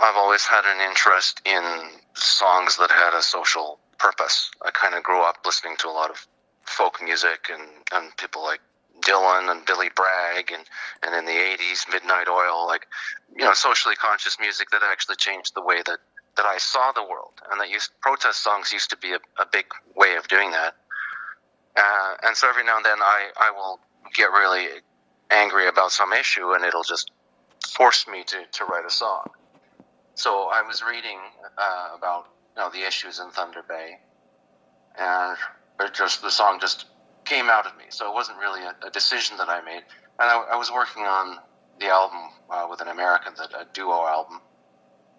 I've always had an interest in songs that had a social purpose. I kind of grew up listening to a lot of folk music and people like Dylan and Billy Bragg and in the 80s, Midnight Oil, like, socially conscious music that actually changed the way that I saw the world. And that protest songs used to be a big way of doing that. And so every now and then I will get really angry about some issue, and it'll just force me to write a song. So I was reading about the issues in Thunder Bay, and the song just came out of me. So it wasn't really a decision that I made. And I was working on the album with an American, a duo album,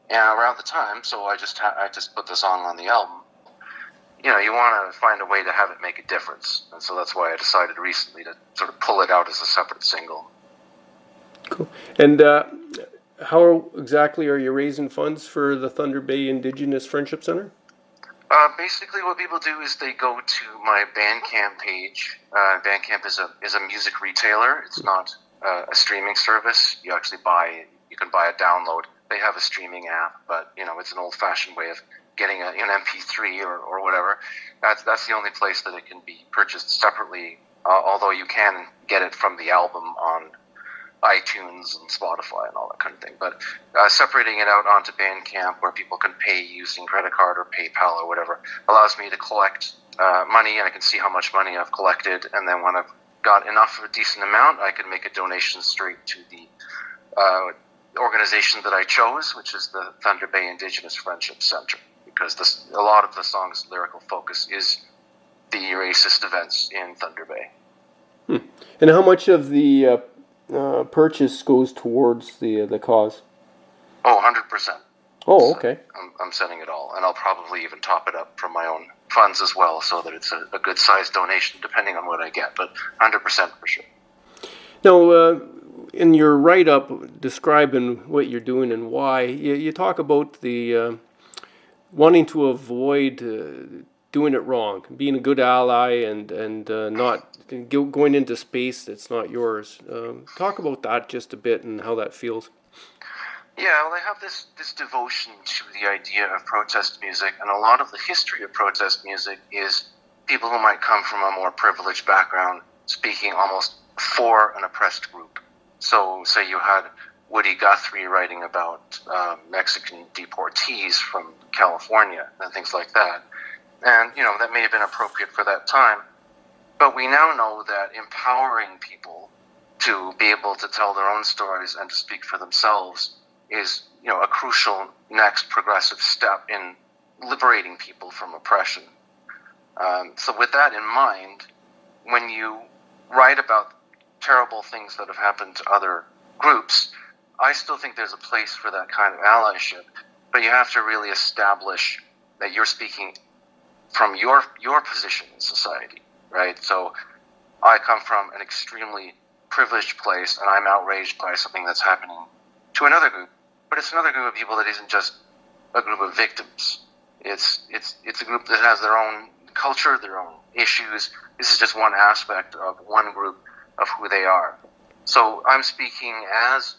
and around the time, so I just put the song on the album. You want to find a way to have it make a difference, and so that's why I decided recently to sort of pull it out as a separate single. Cool. And how exactly are you raising funds for the Thunder Bay Indigenous Friendship Center? Basically, what people do is they go to my Bandcamp page. Bandcamp is a music retailer. It's not a streaming service. You can buy a download. They have a streaming app, but it's an old-fashioned way of getting an MP3 or whatever. That's the only place that it can be purchased separately. Although you can get it from the album on iTunes and Spotify and all that kind of thing. But separating it out onto Bandcamp, where people can pay using credit card or PayPal or whatever, allows me to collect money, and I can see how much money I've collected, and then when I've got enough of a decent amount, I can make a donation straight to the organization that I chose, which is the Thunder Bay Indigenous Friendship Center, because a lot of the song's lyrical focus is the racist events in Thunder Bay. And how much of the purchase goes towards the cause? 100%. Oh, okay. I'm sending it all, and I'll probably even top it up from my own funds as well, so that it's a good sized donation, depending on what I get, but 100% for sure. Now, in your write-up describing what you're doing and why, you talk about the wanting to avoid doing it wrong, being a good ally, and not going into space that's not yours. Talk about that just a bit and how that feels. Yeah, well, I have this devotion to the idea of protest music, and a lot of the history of protest music is people who might come from a more privileged background speaking almost for an oppressed group. So, say you had Woody Guthrie writing about Mexican deportees from California and things like that. And, that may have been appropriate for that time. But we now know that empowering people to be able to tell their own stories and to speak for themselves is, a crucial next progressive step in liberating people from oppression. So with that in mind, when you write about terrible things that have happened to other groups, I still think there's a place for that kind of allyship, but you have to really establish that you're speaking from your position in society, right? So I come from an extremely privileged place, and I'm outraged by something that's happening to another group, but it's another group of people that isn't just a group of victims. It's a group that has their own culture, their own issues. This is just one aspect of one group of who they are. So I'm speaking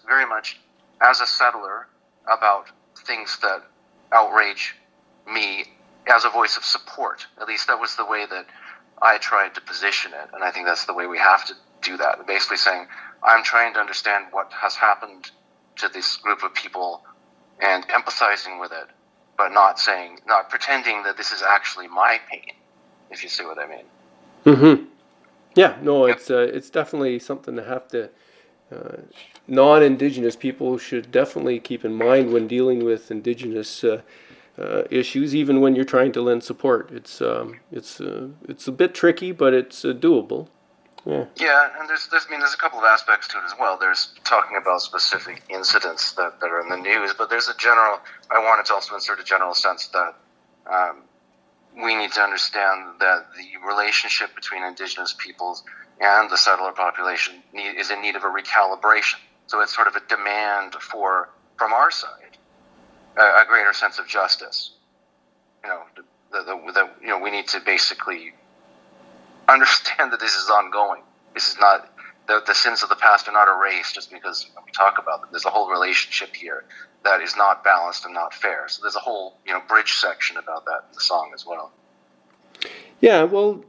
very much as a settler about things that outrage me as a voice of support. At least that was the way that I tried to position it, and I think that's the way we have to do that. Basically saying, I'm trying to understand what has happened to this group of people and empathizing with it, but not pretending that this is actually my pain, if you see what I mean. Mm-hmm. Yeah, no, it's definitely something to have to. Non-Indigenous people should definitely keep in mind when dealing with Indigenous issues, even when you're trying to lend support. It's a bit tricky, but it's doable. Yeah, and there's a couple of aspects to it as well. There's talking about specific incidents that are in the news, but there's I wanted to also insert a general sense that we need to understand that the relationship between Indigenous peoples and the settler population is in need of a recalibration. So it's sort of a demand from our side, a greater sense of justice. We need to basically understand that this is ongoing. This is not the sins of the past are not erased just because we talk about them. There's a whole relationship here that is not balanced and not fair. So there's a whole, bridge section about that in the song as well. Yeah, well,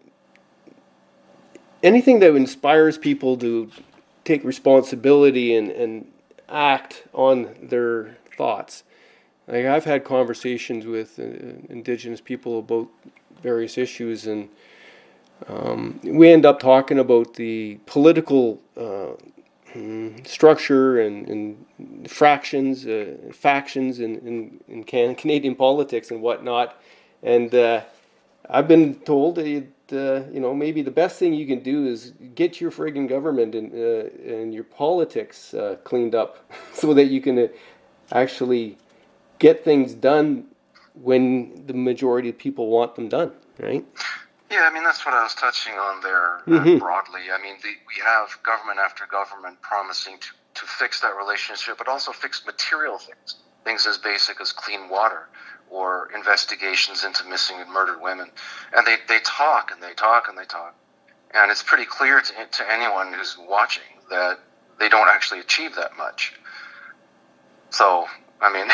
anything that inspires people to take responsibility and act on their thoughts. Like, I've had conversations with Indigenous people about various issues, and we end up talking about the political structure and factions in Canadian politics and whatnot. And I've been told that maybe the best thing you can do is get your friggin' government and your politics cleaned up so that you can actually get things done when the majority of people want them done, right? Yeah, I mean, that's what I was touching on there broadly. I mean, we have government after government promising to fix that relationship, but also fix material things as basic as clean water or investigations into missing and murdered women. And they talk and they talk and they talk. And it's pretty clear to anyone who's watching that they don't actually achieve that much. So, I mean,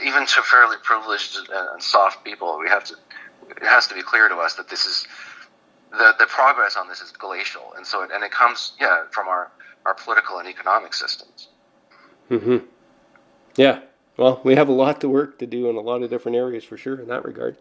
even to fairly privileged and soft people, it has to be clear to us that this is the progress on this is glacial, and so it comes from our political and economic systems. Yeah, well, we have a lot to work to do in a lot of different areas for sure in that regard.